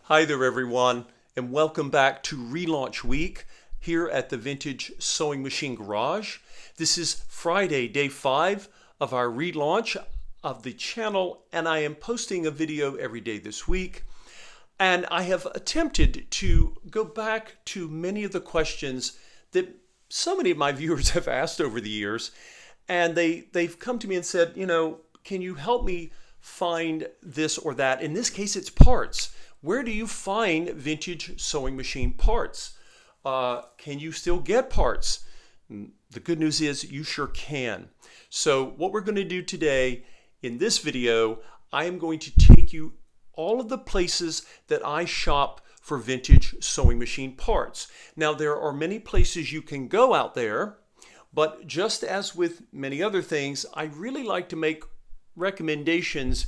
Hi there everyone, and welcome back to Relaunch Week here at the Vintage Sewing Machine Garage. This is Friday, day 5 of our relaunch of the channel, and I am posting a video every day this week. And I have attempted to go back to many of the questions that so many of my viewers have asked over the years, and they've come to me and said, can you help me find this or that? In this case, it's parts. Where do you find vintage sewing machine parts? Can you still get parts? The good news is you sure can. So what we're going to do today in this video, I am going to take you all of the places that I shop for vintage sewing machine parts. Now there are many places you can go out there, but just as with many other things, I really like to make recommendations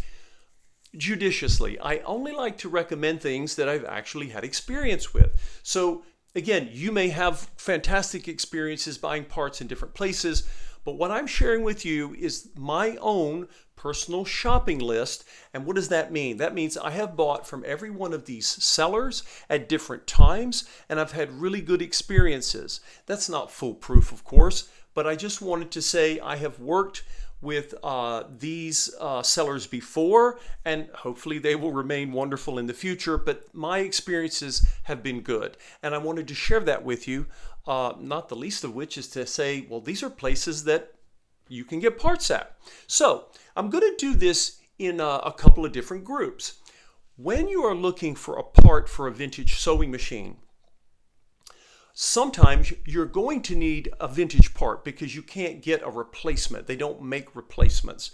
judiciously. I only like to recommend things that I've actually had experience with. So again, you may have fantastic experiences buying parts in different places, but what I'm sharing with you is my own personal shopping list. And what does that mean? That means I have bought from every one of these sellers at different times, and I've had really good experiences. That's not foolproof, of course, but I just wanted to say I have worked with these sellers before, and hopefully they will remain wonderful in the future, but my experiences have been good, and I wanted to share that with you, not the least of which is to say, well, these are places that you can get parts at. So I'm going to do this in a couple of different groups. When you are looking for a part for a vintage sewing machine, sometimes you're going to need a vintage part because you can't get a replacement. They don't make replacements.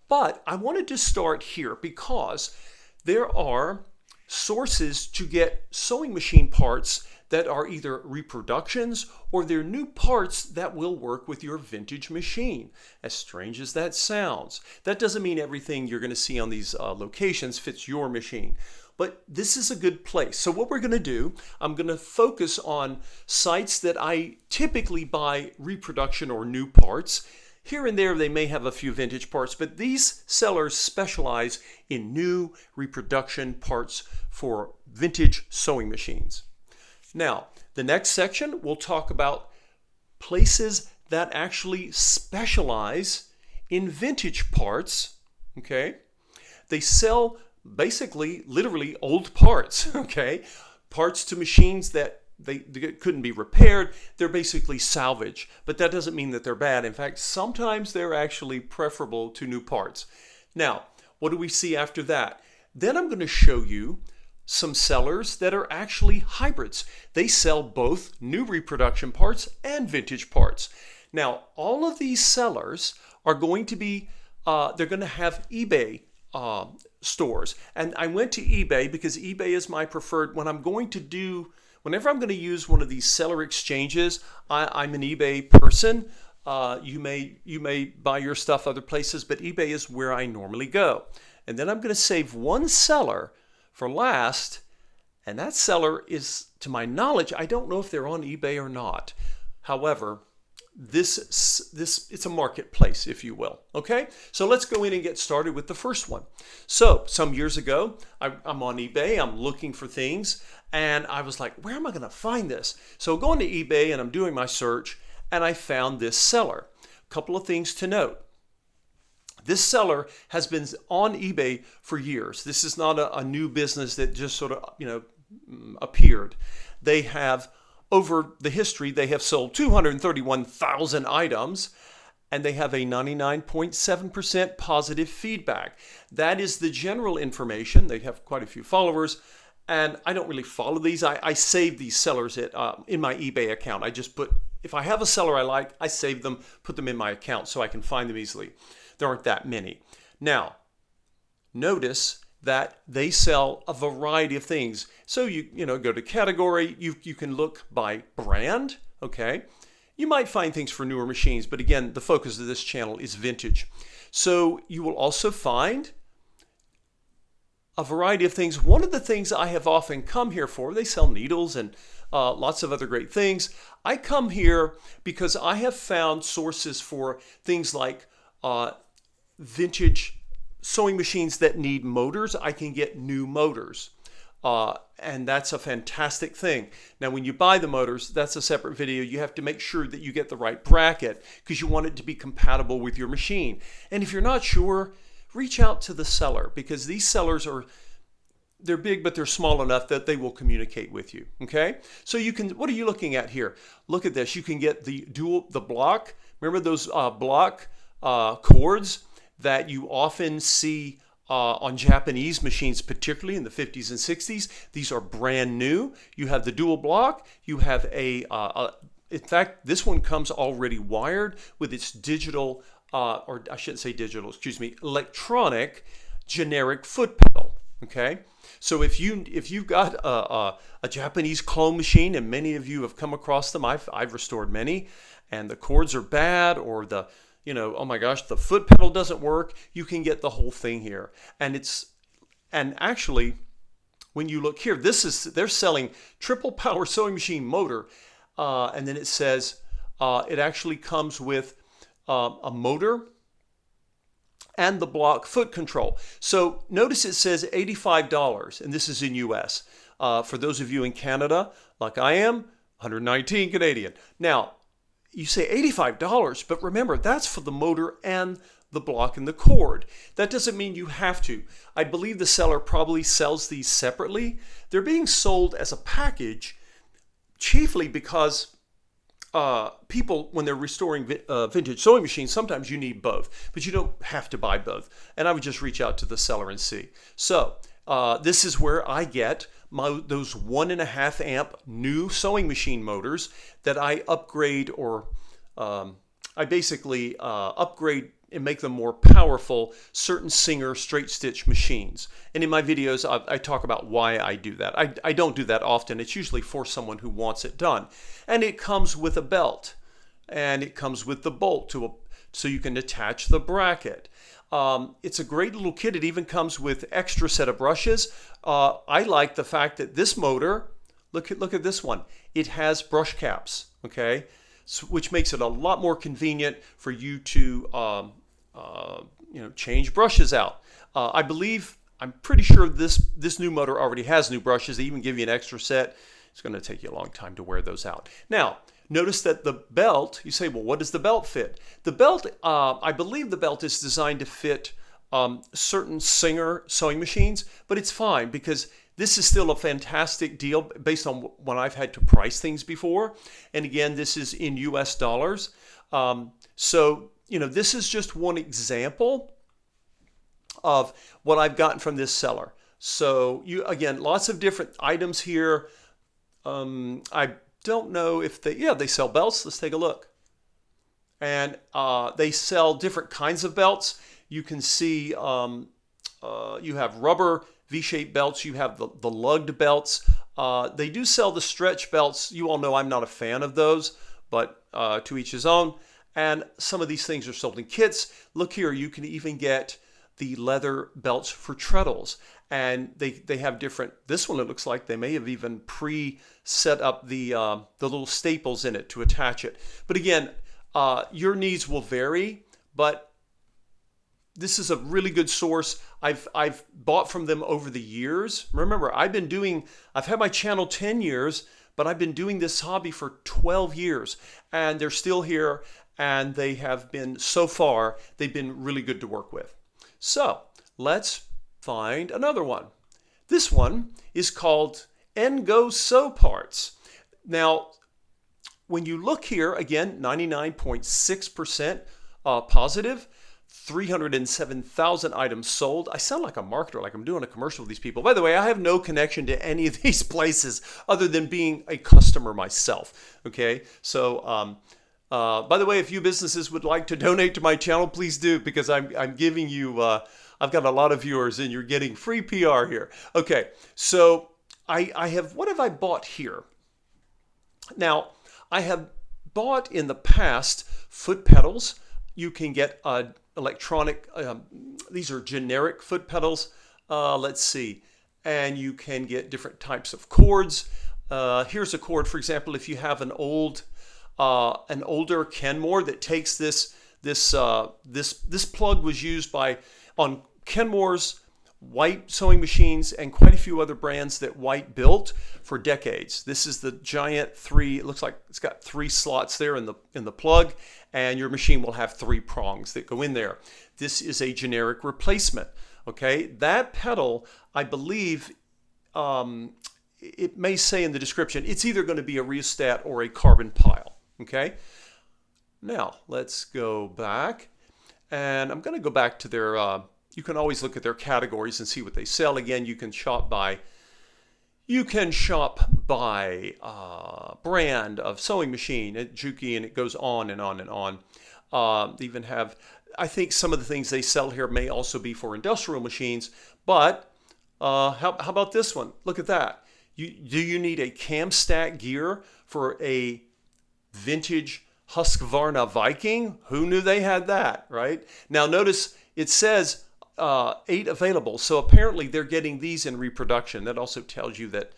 But I wanted to start here because there are sources to get sewing machine parts that are either reproductions or they're new parts that will work with your vintage machine. As strange as that sounds, that doesn't mean everything you're going to see on these locations fits your machine. But this is a good place. So what we're going to do, I'm going to focus on sites that I typically buy reproduction or new parts. Here and there they may have a few vintage parts, but these sellers specialize in new reproduction parts for vintage sewing machines. Now, the next section we'll talk about places that actually specialize in vintage parts, okay? They sell basically, literally old parts, okay? Parts to machines that they couldn't be repaired. They're basically salvage, but that doesn't mean that they're bad. In fact, sometimes they're actually preferable to new parts. Now, what do we see after that? Then I'm going to show you some sellers that are actually hybrids. They sell both new reproduction parts and vintage parts. Now, all of these sellers are going to be, they're going to have eBay stores. And I went to eBay because eBay is my preferred. Whenever I'm going to use one of these seller exchanges, I'm an eBay person. You may buy your stuff other places, but eBay is where I normally go. And then I'm going to save one seller for last, and that seller is, to my knowledge, I don't know if they're on eBay or not. However, it's a marketplace, if you will. Okay, so let's go in and get started with the first one. So some years ago, I'm on eBay, I'm looking for things, and I was like, where am I going to find this? So going to eBay and I'm doing my search, and I found this seller. A couple of things to note. This seller has been on eBay for years. This is not a new business that just sort of, appeared. They have, over the history, they have sold 231,000 items, and they have a 99.7% positive feedback. That is the general information. They have quite a few followers, and I don't really follow these. I save these sellers in my eBay account. I just put, if I have a seller I like, I save them, put them in my account so I can find them easily. There aren't that many. Now, notice that they sell a variety of things. So you go to category, you can look by brand, okay? You might find things for newer machines, but again, the focus of this channel is vintage. So you will also find a variety of things. One of the things I have often come here for, they sell needles and lots of other great things. I come here because I have found sources for things like vintage sewing machines that need motors. I can get new motors. And that's a fantastic thing. Now, when you buy the motors, that's a separate video. You have to make sure that you get the right bracket because you want it to be compatible with your machine. And if you're not sure, reach out to the seller because these sellers they're big, but they're small enough that they will communicate with you. Okay. So what are you looking at here? Look at this. You can get the block. Remember those block cords that you often see on Japanese machines, particularly in the 50s and 60s. These are brand new. You have the dual block. You have in fact, this one comes already wired with its digital, or I shouldn't say digital, excuse me, electronic generic foot pedal. Okay. So if you've got a Japanese clone machine, and many of you have come across them, I've restored many, and the cords are bad, or oh my gosh, the foot pedal doesn't work, you can get the whole thing here. And actually, when you look here, they're selling triple power sewing machine motor, and then it says it actually comes with a motor and the block foot control. So notice it says $85, and this is in US. For those of you in Canada, like I am, 119 Canadian. Now, you say $85, but remember, that's for the motor and the block and the cord. That doesn't mean you have to. I believe the seller probably sells these separately. They're being sold as a package, chiefly because people, when they're restoring vintage sewing machines, sometimes you need both, but you don't have to buy both. And I would just reach out to the seller and see. So this is where I get those 1.5 amp new sewing machine motors that I upgrade, or I basically upgrade and make them more powerful, certain Singer straight stitch machines. And in my videos, I talk about why I do that. I don't do that often. It's usually for someone who wants it done. And it comes with a belt, and it comes with the bolt so you can attach the bracket. It's a great little kit. It even comes with extra set of brushes. I like the fact that this motor, look at this one. It has brush caps, okay? So, which makes it a lot more convenient for you to change brushes out. I'm pretty sure this new motor already has new brushes. They even give you an extra set. It's going to take you a long time to wear those out. Now, notice that the belt, you say, well, what does the belt fit? The belt, I believe the belt is designed to fit certain Singer sewing machines, but it's fine because this is still a fantastic deal based on when I've had to price things before. And again, this is in US dollars. So, this is just one example of what I've gotten from this seller. So again, lots of different items here. I don't know if they sell belts. Let's take a look. And they sell different kinds of belts. You can see you have rubber V-shaped belts. You have the lugged belts. They do sell the stretch belts. You all know I'm not a fan of those, but to each his own. And some of these things are sold in kits. Look here, you can even get the leather belts for treadles. And they have different, this one it looks like they may have even pre-set up the little staples in it to attach it. But again, your needs will vary, but this is a really good source. I've bought from them over the years. Remember, I've had my channel 10 years, but I've been doing this hobby for 12 years. And they're still here, and they have been, so far, they've been really good to work with. So let's find another one. This one is called NgoSew parts. Now, when you look here, again, 99.6% positive, 307,000 items sold. I sound like a marketer, like I'm doing a commercial with these people. By the way, I have no connection to any of these places other than being a customer myself. Okay, so by the way, if you businesses would like to donate to my channel, please do, because I'm giving you, I've got a lot of viewers and you're getting free PR here. Okay, so what have I bought here? Now, I have bought in the past foot pedals. You can get electronic, these are generic foot pedals. Let's see, and you can get different types of cords. Here's a cord, for example, if you have an older Kenmore that takes this plug was used on Kenmores White sewing machines and quite a few other brands that White built for decades. This is the giant 3, it looks like it's got 3 slots there in the plug, and your machine will have 3 prongs that go in there. This is a generic replacement. Okay, that pedal, I believe, it may say in the description, it's either going to be a rheostat or a carbon pile. Okay, now let's go back, and I'm going to go back to their, you can always look at their categories and see what they sell. Again, you can shop by brand of sewing machine at Juki, and it goes on and on and on. They even have, I think some of the things they sell here may also be for industrial machines, but how about this one? Look at that. Do you need a cam stack gear for a vintage Husqvarna Viking? Who knew they had that, right? Now notice it says 8 available, so apparently they're getting these in reproduction. That also tells you that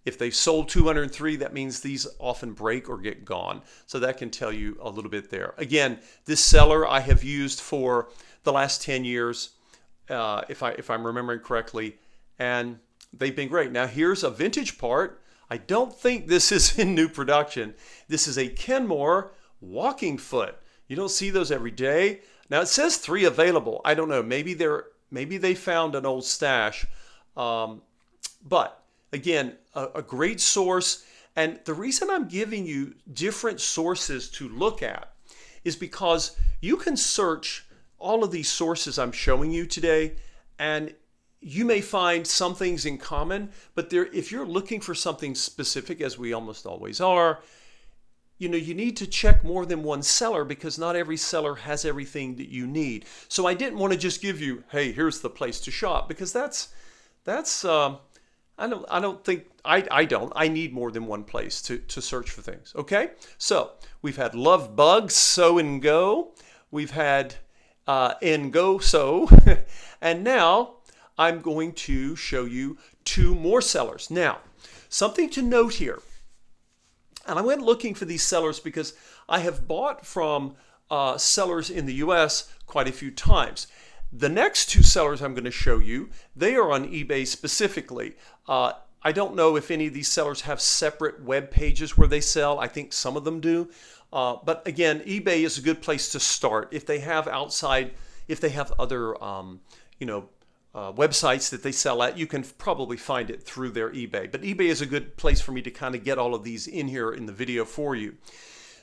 if they've sold 203, that means these often break or get gone. So that can tell you a little bit there. Again, this seller I have used for the last 10 years, if I'm remembering correctly, and they've been great. Now here's a vintage part. I don't think this is in new production. This is a Kenmore walking foot. You don't see those every day. Now it says 3 available. I don't know. Maybe they found an old stash, but again, a great source. And the reason I'm giving you different sources to look at is because you can search all of these sources I'm showing you today, and you may find some things in common, but if you're looking for something specific, as we almost always are, you need to check more than one seller, because not every seller has everything that you need. So I didn't want to just give you, hey, here's the place to shop, because I need more than one place to search for things. Okay, so we've had Love Bug, Sew and Go, we've had NgoSew, and now I'm going to show you 2 more sellers. Now, something to note here, and I went looking for these sellers because I have bought from sellers in the US quite a few times. The next 2 sellers I'm going to show you, they are on eBay specifically. I don't know if any of these sellers have separate web pages where they sell. I think some of them do. But again, eBay is a good place to start. If they have other, websites that they sell at, you can probably find it through their eBay. But eBay is a good place for me to kind of get all of these in here in the video for you.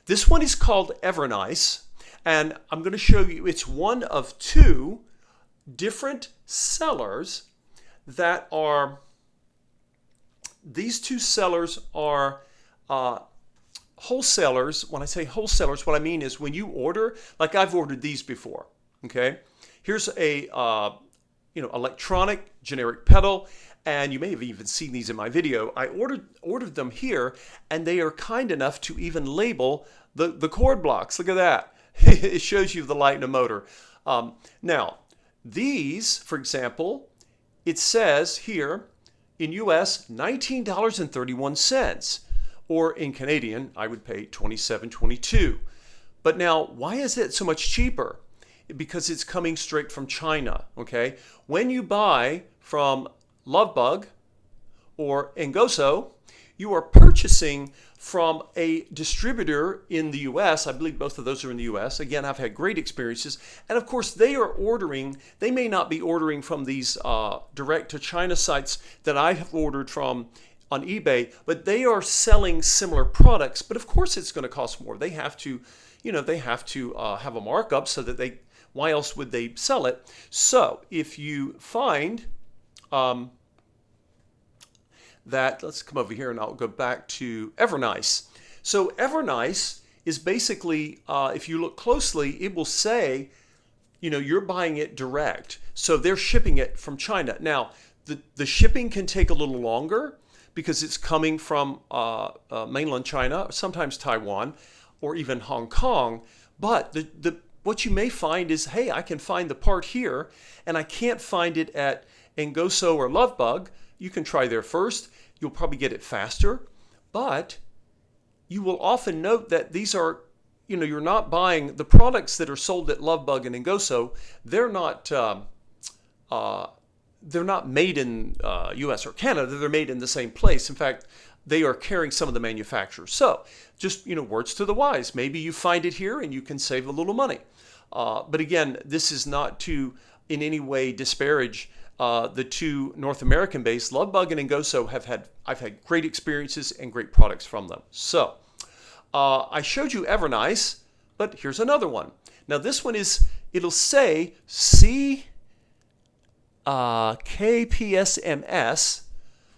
This one is called Evernice, and I'm going to show you, it's one of 2 different sellers that are, these 2 sellers are wholesalers. When I say wholesalers, what I mean is when you order, like I've ordered these before, okay? Here's a electronic generic pedal, and you may have even seen these in my video. I ordered them here, and they are kind enough to even label the cord blocks. Look at that. It shows you the light and the motor. Now, these, for example, it says here in US $19.31, or in Canadian, I would pay $27.22. But now, why is it so much cheaper? Because it's coming straight from China, okay? When you buy from Lovebug or NgoSew, you are purchasing from a distributor in the US. I believe both of those are in the US. Again, I've had great experiences. And of course, they may not be ordering from these direct to China sites that I have ordered from on eBay, but they are selling similar products. But of course, it's going to cost more. They have to, have a markup so that why else would they sell it? So if you find that, let's come over here and I'll go back to Evernice. So Evernice is basically, if you look closely, it will say, you're buying it direct. So they're shipping it from China. Now, the shipping can take a little longer because it's coming from mainland China, sometimes Taiwan, or even Hong Kong. But what you may find is, hey, I can find the part here, and I can't find it at NgoSew or Lovebug. You can try there first. You'll probably get it faster. But you will often note that these are, you're not buying the products that are sold at Lovebug and NgoSew. They're not they're not made in U.S. or Canada. They're made in the same place. In fact, they are carrying some of the manufacturers. So just, words to the wise. Maybe you find it here and you can save a little money. But again, this is not to in any way disparage the two North American-based. Lovebug and NgoSew I've had great experiences and great products from them. So I showed you Evernice, but here's another one. Now this one it'll say KPSMS,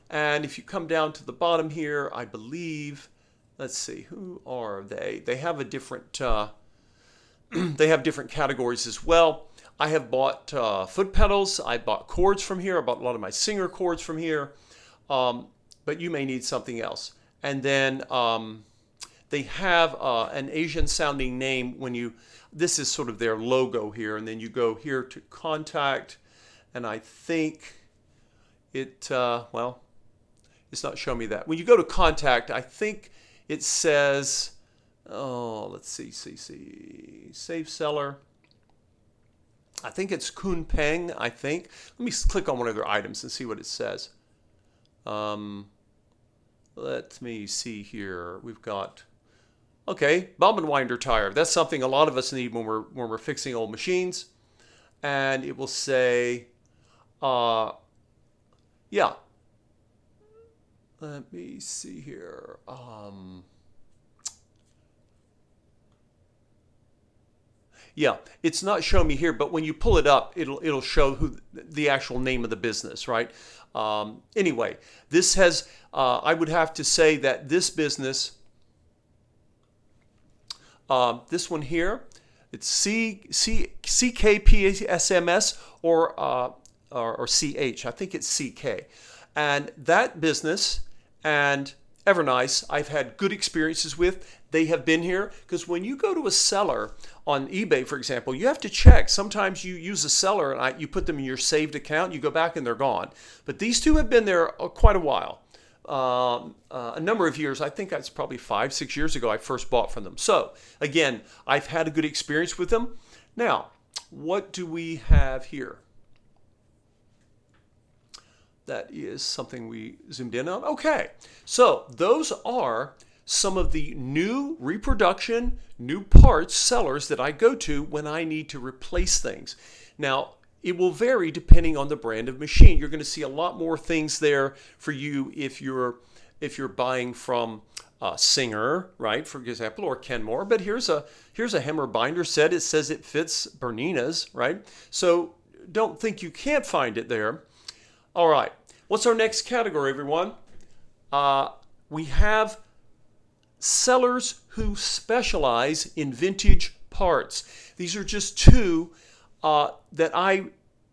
and if you come down to the bottom here, I believe, let's see, who are they? They have a different, they have different categories as well. I have bought foot pedals. I bought cords from here. I bought a lot of my Singer cords from here, but you may need something else. And then they have an Asian-sounding name when you. This is sort of their logo here, and then you go here to contact, and I think it. Well, it's not showing me that. When you go to contact, I think it says. Oh, let's see. Save seller. I think it's Kun Peng, I think. Let me click on one of their items and see what it says. Let me see here. We've got, okay, bobbin winder tire. That's something a lot of us need when we're fixing old machines. And it will say, yeah. Let me see here. Yeah, it's not showing me here, but when you pull it up, it'll show who the actual name of the business, right? Anyway, this has, I would have to say that this business, this one here, it's CKPSMS or CH. I think it's CK. And that business and Evernice, I've had good experiences with. They have been here because when you go to a seller on eBay, for example, you have to check. Sometimes you use a seller and you put them in your saved account. You go back and they're gone. But these two have been there quite a while, a number of years. I think that's probably 5-6 years ago I first bought from them. So again, I've had a good experience with them. Now, what do we have here? That is something we zoomed in on. Okay, so those are some of the new reproduction, new parts sellers that I go to when I need to replace things. Now, it will vary depending on the brand of machine. You're going to see a lot more things there for you if you're buying from Singer, right, for example, or Kenmore. But here's a Hemmer binder set. It says it fits Bernina's, right? So don't think you can't find it there. All right, what's our next category, everyone? We have sellers who specialize in vintage parts. These are just two that I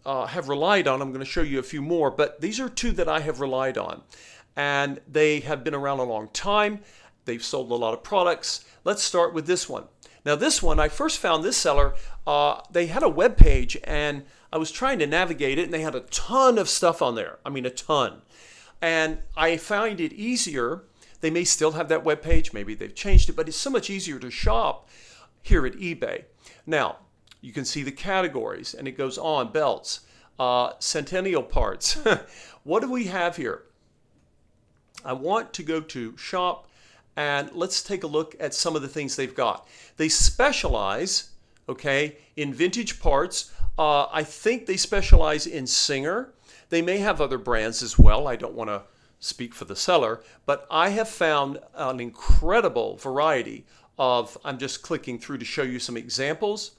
have relied on. I'm going to show you a few more, but these are two that I have relied on. And they have been around a long time. They've sold a lot of products. Let's start with this one. Now this one, I first found this seller, they had a web page and I was trying to navigate it and they had a ton of stuff on there. I mean, a ton. And I find it easier. They may still have that web page. Maybe they've changed it, but it's so much easier to shop here at eBay. Now, you can see the categories and it goes on, belts, Centennial parts. What do we have here? I want to go to shop and let's take a look at some of the things they've got. They specialize, okay, in vintage parts. I think they specialize in Singer. They may have other brands as well. I don't want to speak for the seller, but I have found an incredible variety of, I'm just clicking through to show you some examples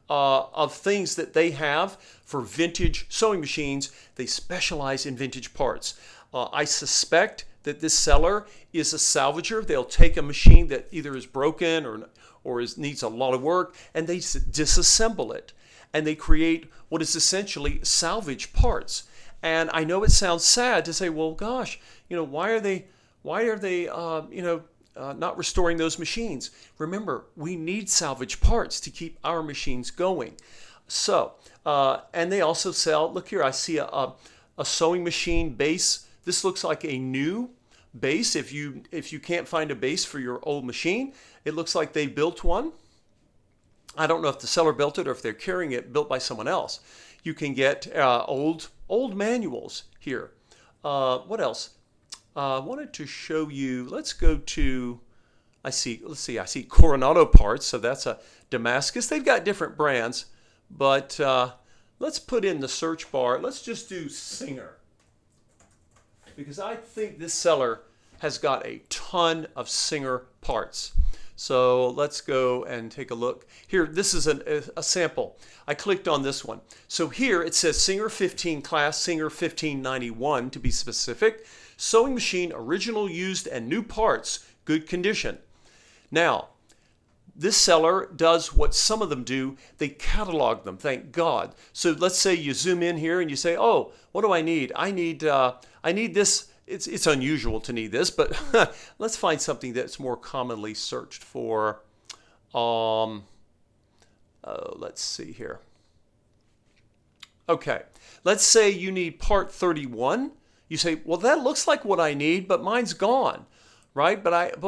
of things that they have for vintage sewing machines. They specialize in vintage parts. I suspect that this seller is a salvager. They'll take a machine that either is broken or needs a lot of work, and they disassemble it. And they create what is essentially salvage parts. And I know it sounds sad to say, well, gosh, why are they not restoring those machines? Remember, we need salvage parts to keep our machines going. So, and they also sell, look here, I see a sewing machine base. This looks like a new base. If you can't find a base for your old machine, it looks like they built one. I don't know if the seller built it or if they're carrying it built by someone else. You can get old manuals here. What else? I wanted to show you. Let's go to. I see. Let's see. I see Coronado parts. So that's a Damascus. They've got different brands, but let's put in the search bar. Let's just do Singer, because I think this seller has got a ton of Singer parts. So let's go and take a look. Here, this is a sample. I clicked on this one. So here it says Singer 15 class, Singer 1591 to be specific. Sewing machine, original, used, and new parts, good condition. Now, this seller does what some of them do. They catalog them, thank God. So let's say you zoom in here and you say, oh, what do I need? I need this. It's unusual to need this, but let's find something that's more commonly searched for. Let's see here. Okay, let's say you need part 31. You say, well, that looks like what I need, but mine's gone, right? But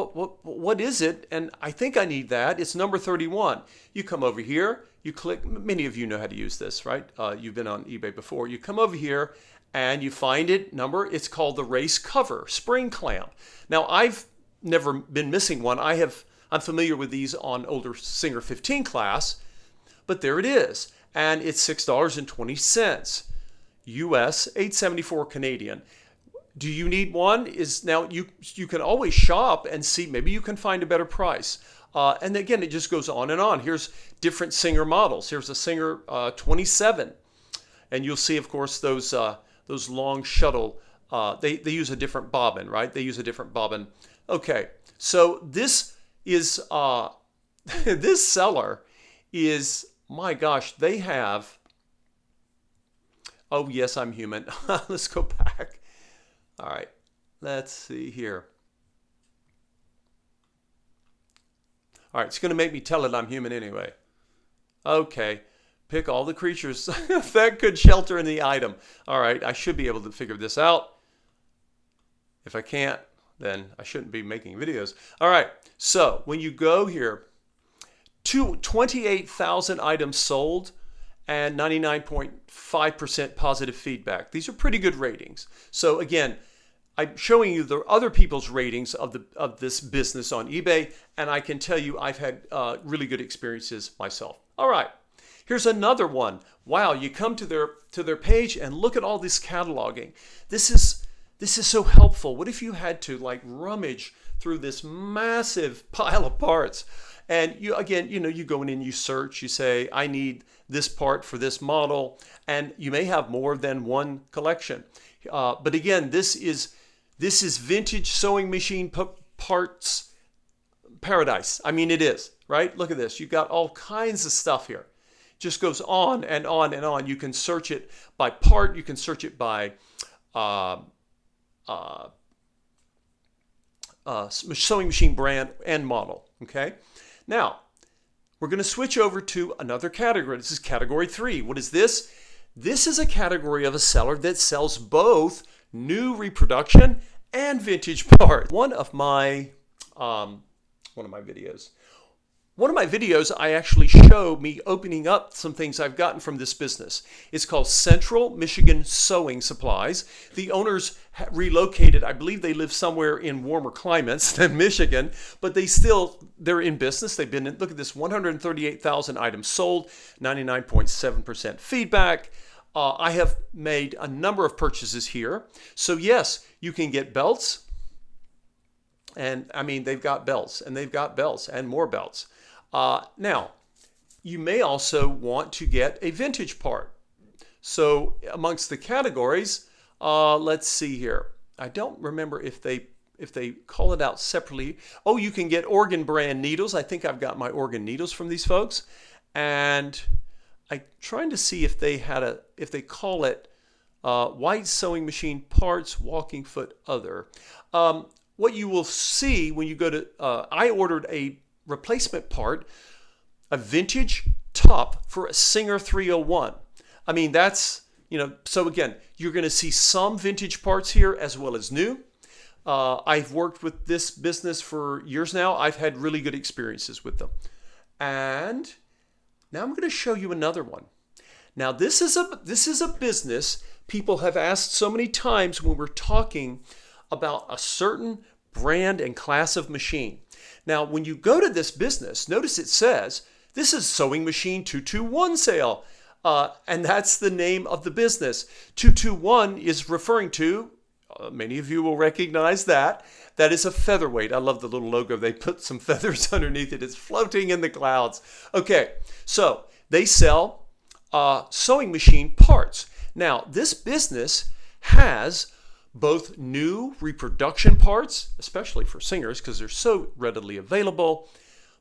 what is it? And I think I need that. It's number 31. You come over here, you click. Many of you know how to use this, right? You've been on eBay before. You come over here and you find it, it's called the race cover, spring clamp. Now, I've never been missing one. I'm familiar with these on older Singer 15 class, but there it is. And it's $6.20 US, $8.74 Canadian. Do you need one? Now you can always shop and see, maybe you can find a better price. And again, it just goes on and on. Here's different Singer models. Here's a Singer 27. And you'll see, of course, those long shuttle, they use a different bobbin, right? They use a different bobbin. Okay, so this is, this seller is, my gosh, they have, oh yes, I'm human. Let's go back. All right, let's see here. All right, it's going to make me tell it I'm human anyway. Okay. Pick all the creatures that could shelter in the item. All right, I should be able to figure this out. If I can't, then I shouldn't be making videos. All right, so when you go here, 28,000 items sold and 99.5% positive feedback. These are pretty good ratings. So again, I'm showing you the other people's ratings of this business on eBay, and I can tell you I've had really good experiences myself. All right. Here's another one. Wow, you come to their page and look at all this cataloging. This is so helpful. What if you had to like rummage through this massive pile of parts? And you go in and you search, you say, I need this part for this model, and you may have more than one collection. But again, this is vintage sewing machine parts paradise. I mean, it is, right? Look at this. You've got all kinds of stuff here. Just goes on and on and on. You can search it by part. You can search it by sewing machine brand and model. Okay. Now we're going to switch over to another category. This is category 3. What is this? This is a category of a seller that sells both new reproduction and vintage parts. One of my videos. One of my videos, I actually show me opening up some things I've gotten from this business. It's called Central Michigan Sewing Supplies. The owners relocated. I believe they live somewhere in warmer climates than Michigan, but they're in business. They've been in, look at this, 138,000 items sold, 99.7% feedback. I have made a number of purchases here. So yes, you can get belts. And I mean, they've got belts and they've got belts and more belts. Now, you may also want to get a vintage part. So amongst the categories, let's see here. I don't remember if they call it out separately. Oh, you can get Oregon brand needles. I think I've got my Oregon needles from these folks. And I'm trying to see if they call it white sewing machine parts, walking foot other. What you will see when you go to, I ordered a replacement part, a vintage top for a Singer 301. I mean, that's, so again, you're going to see some vintage parts here as well as new. I've worked with this business for years now. I've had really good experiences with them. And now I'm going to show you another one. Now, this is a business people have asked so many times when we're talking about a certain brand and class of machine. Now, when you go to this business, notice it says, this is Sewing Machine 221 sale. And that's the name of the business. 221 is referring to, many of you will recognize that is a featherweight. I love the little logo. They put some feathers underneath it. It's floating in the clouds. Okay, so they sell sewing machine parts. Now, this business has both new reproduction parts, especially for singers because they're so readily available,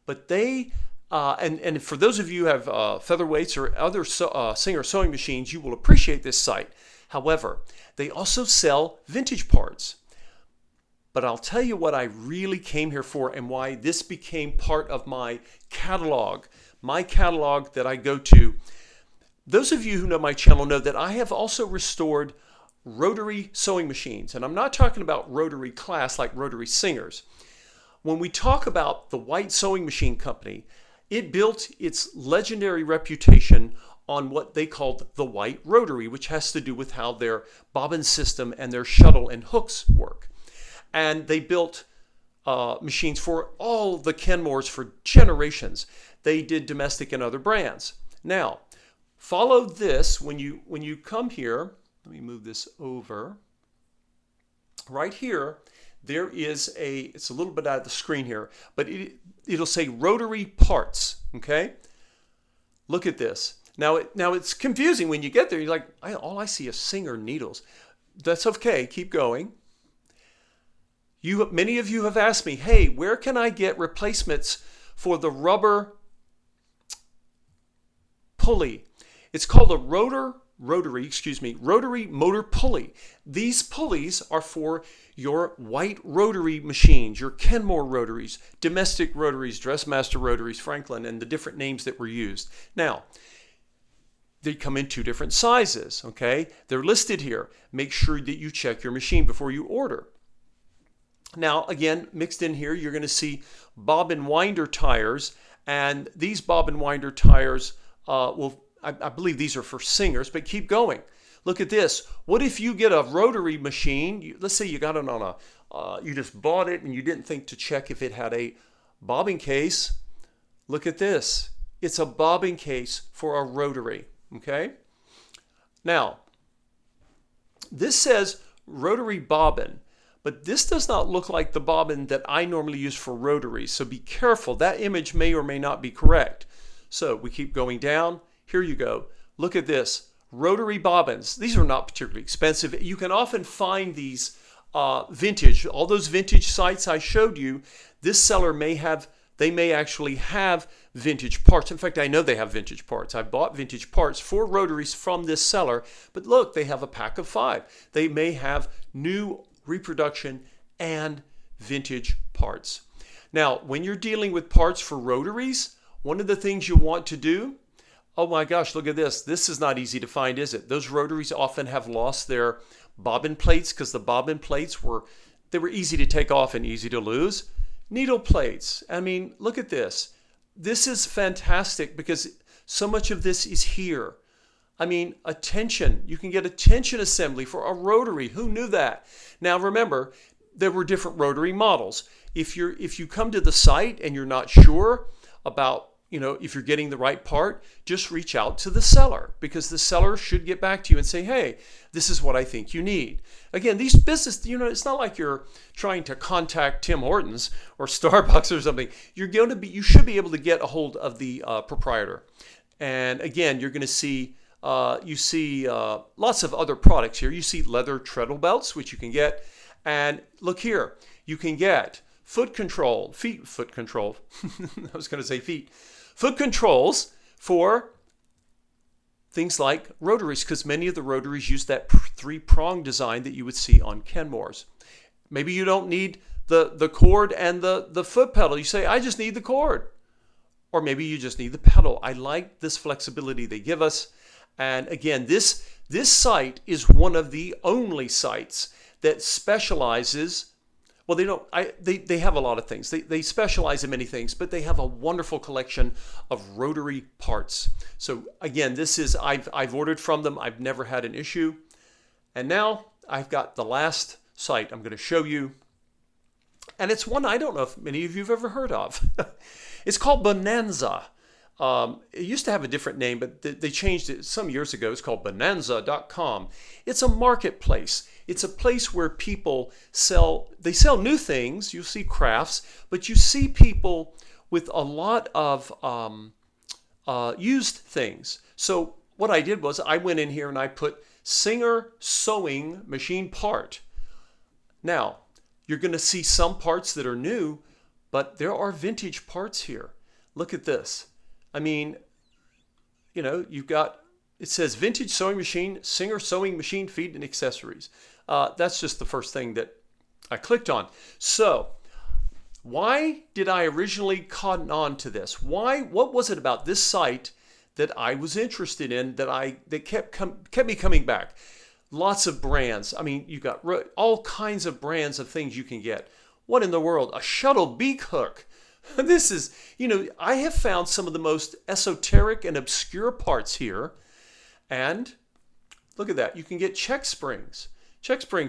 but they and for those of you who have featherweights or other Singer sewing machines, you will appreciate this site. However, they also sell vintage parts. But I'll tell you what I really came here for and why this became part of my catalog that I go to. Those of you who know my channel know that I have also restored Rotary sewing machines. And I'm not talking about Rotary class like Rotary Singers. When we talk about the White Sewing Machine Company, it built its legendary reputation on what they called the White Rotary, which has to do with how their bobbin system and their shuttle and hooks work. And they built machines for all the Kenmores for generations. They did domestic and other brands. Now, follow this when you come here. Let me move this over. Right here, there is it's a little bit out of the screen here, but it'll say Rotary Parts, okay? Look at this. Now it's confusing when you get there. You're like, all I see is Singer needles. That's okay, keep going. Many of you have asked me, hey, where can I get replacements for the rubber pulley? It's called a Rotary motor pulley. These pulleys are for your White Rotary machines, your Kenmore Rotaries, domestic Rotaries, Dressmaster Rotaries, Franklin, and the different names that were used. Now, they come in two different sizes, okay? They're listed here. Make sure that you check your machine before you order. Now, again, mixed in here, you're going to see bobbin winder tires, and these bobbin winder tires I believe these are for Singers, but keep going. Look at this. What if you get a Rotary machine? Let's say you got it on you just bought it and you didn't think to check if it had a bobbin case. Look at this. It's a bobbin case for a Rotary, okay? Now, this says Rotary bobbin, but this does not look like the bobbin that I normally use for Rotaries, so be careful. That image may or may not be correct. So we keep going down. Here you go. Look at this. Rotary bobbins. These are not particularly expensive. You can often find these vintage. All those vintage sites I showed you, this seller may actually have vintage parts. In fact, I know they have vintage parts. I bought vintage parts for Rotaries from this seller. But look, they have a pack of 5. They may have new reproduction and vintage parts. Now, when you're dealing with parts for Rotaries, one of the things you want to do, oh my gosh, look at this. This is not easy to find, is it? Those Rotaries often have lost their bobbin plates because the bobbin plates were easy to take off and easy to lose. Needle plates. I mean, look at this. This is fantastic because so much of this is here. I mean, a tension. You can get a tension assembly for a Rotary. Who knew that? Now remember, there were different Rotary models. If you come to the site and you're not sure about if you're getting the right part, just reach out to the seller because the seller should get back to you and say, hey, this is what I think you need. Again, these business, it's not like you're trying to contact Tim Hortons or Starbucks or something. You should be able to get a hold of the proprietor. And again, you're going to see, lots of other products here. You see leather treadle belts, which you can get. And look here, you can get foot control. I was going to say feet. Foot controls for things like Rotaries, because many of the Rotaries use that 3-prong design that you would see on Kenmores. Maybe you don't need the cord and the foot pedal. You say, I just need the cord. Or maybe you just need the pedal. I like this flexibility they give us. And again, this site is one of the only sites that specializes, well, they don't. They have a lot of things. They specialize in many things, but they have a wonderful collection of rotary parts. So again, this is I've ordered from them. I've never had an issue. And now I've got the last site I'm going to show you. And it's one I don't know if many of you have ever heard of. It's called Bonanza. It used to have a different name, but they changed it some years ago. It's called Bonanza.com. It's a marketplace. It's a place where people sell new things. You see crafts, but you see people with a lot of used things. So what I did was I went in here and I put Singer sewing machine part. Now, you're going to see some parts that are new, but there are vintage parts here. Look at this. I mean, you know, it says vintage sewing machine, Singer sewing machine, feet and accessories. That's just the first thing that I clicked on. So why did I originally cotton on to this? What was it about this site that I was interested in that kept me coming back? Lots of brands. I mean, you got all kinds of brands of things you can get. What in the world? A shuttle beak hook. This is, you know, I have found some of the most esoteric and obscure parts here. And look at that. You can get check springs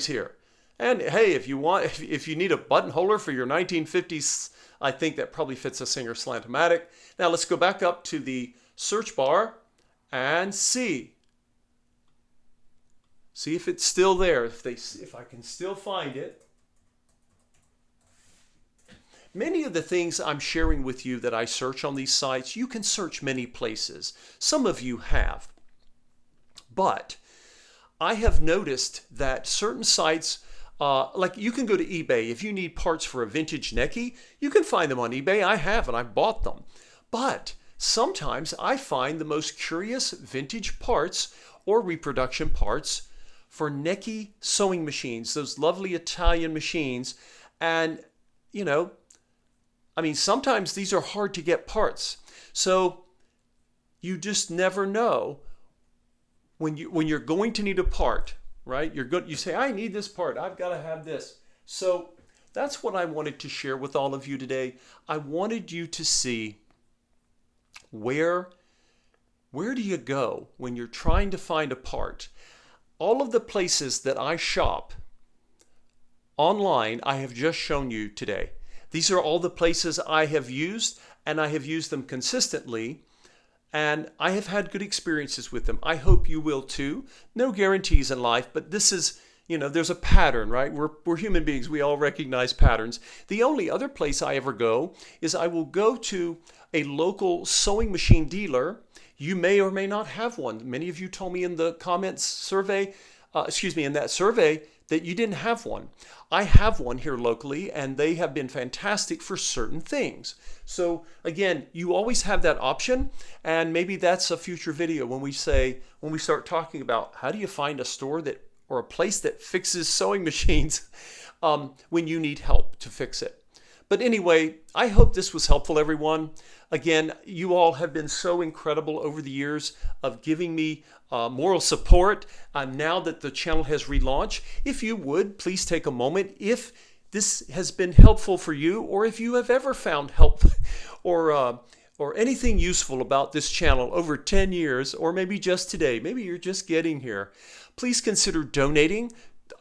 here. And hey, if you need a buttonholer for your 1950s, I think that probably fits a Singer Slant-O-Matic. Now let's go back up to the search bar and see if it's still there, if I can still find it. Many of the things I'm sharing with you that I search on these sites, you can search many places. Some of you have. But I have noticed that certain sites, like you can go to eBay. If you need parts for a vintage necky, you can find them on eBay. I have, and I've bought them. But sometimes I find the most curious vintage parts or reproduction parts for necky sewing machines, those lovely Italian machines. And, you know, I mean, sometimes these are hard to get parts. So you just never know when you're going to need a part, right? You say, I need this part. I've got to have this. So that's what I wanted to share with all of you today. I wanted you to see where do you go when you're trying to find a part. All of the places that I shop online, I have just shown you today. These are all the places I have used, and I have used them consistently, and I have had good experiences with them. I hope you will too. No guarantees in life, but this is, you know, there's a pattern, right? We're human beings. We all recognize patterns. The only other place I ever go is I will go to a local sewing machine dealer. You may or may not have one. Many of you told me in the comments survey, in that survey, that you didn't have one. I have one here locally, and they have been fantastic for certain things. So again, you always have that option, and maybe that's a future video when we start talking about how do you find a store or a place that fixes sewing machines when you need help to fix it. But anyway, I hope this was helpful, everyone. Again, you all have been so incredible over the years of giving me moral support now that the channel has relaunched. If you would, please take a moment. If this has been helpful for you, or if you have ever found help or anything useful about this channel over 10 years, or maybe just today, maybe you're just getting here, please consider donating.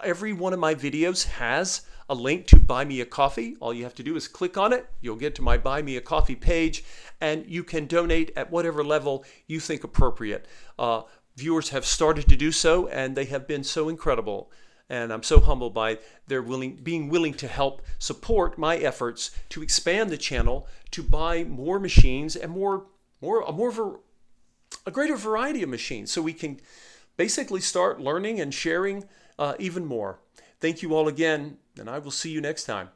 Every one of my videos has a link to Buy Me a Coffee. All you have to do is click on it. You'll get to my Buy Me a Coffee page, and you can donate at whatever level you think appropriate. Viewers have started to do so, and they have been so incredible. And I'm so humbled by their being willing to help support my efforts to expand the channel, to buy more machines and a greater variety of machines, so we can basically start learning and sharing even more. Thank you all again, and I will see you next time.